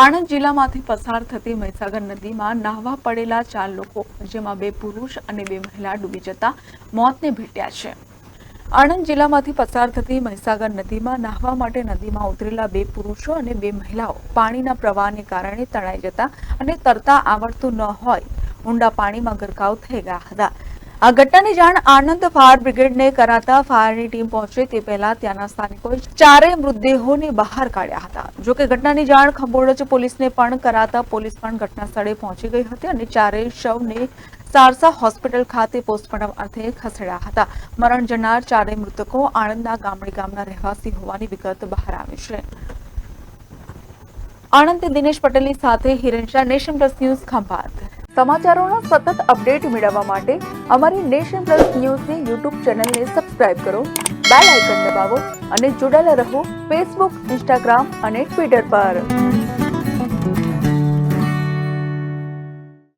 આણંદ જિલ્લામાંથી પસાર થતી મહીસાગર નદીમાં નાહવા પડેલા 4 લોકો, જેમાં 2 પુરુષ અને 2 મહિલા ડૂબી જતા મોતને ભેટ્યા છે. આણંદ જિલ્લામાંથી પસાર થતી મહીસાગર નદીમાં નાહવા માટે નદીમાં ઉતરેલા 2 પુરુષો અને 2 મહિલાઓ પાણીના પ્રવાહને કારણે તણાઈ જતા અને તરતા આવડતું ન હોય ઊંડા પાણીમાં ગરકાવ થઈ ગયા હતા. આ ઘટનાની જાણ આણંદ ફાયર બ્રિગેડને કરાતા ફાયરની ટીમ પહોંચે તે પહેલા ત્યાંના સ્થાનિકોએ 4 મૃતદેહોને બહાર કાઢ્યા હતા. જોકે ઘટનાની જાણ ખંભોળજ પોલીસને પણ કરાતા પોલીસ પણ ઘટના સ્થળે પહોંચી ગઈ હતી અને 4 શવને સારસા હોસ્પિટલ ખાતે પોસ્ટમોર્ટમ અર્થે ખસેડ્યા હતા. મરણ જનાર 4 મૃતકો આણંદના ગામડી ગામના રહેવાસી હોવાની વિગત બહાર આવી છે. આણંદથી દિનેશ પટેલની સાથે Hiren Shah, Nation Plus News, Khambhat. સમાચારોના સતત અપડેટ મેળવવા માટે અમારી નેશન પ્લસ ન્યૂઝની યુટ્યુબ ચેનલને સબસ્ક્રાઇબ કરો, બેલ આઇકન દબાવો અને જોડાયેલા રહો ફેસબુક, ઇન્સ્ટાગ્રામ અને ટ્વિટર પર.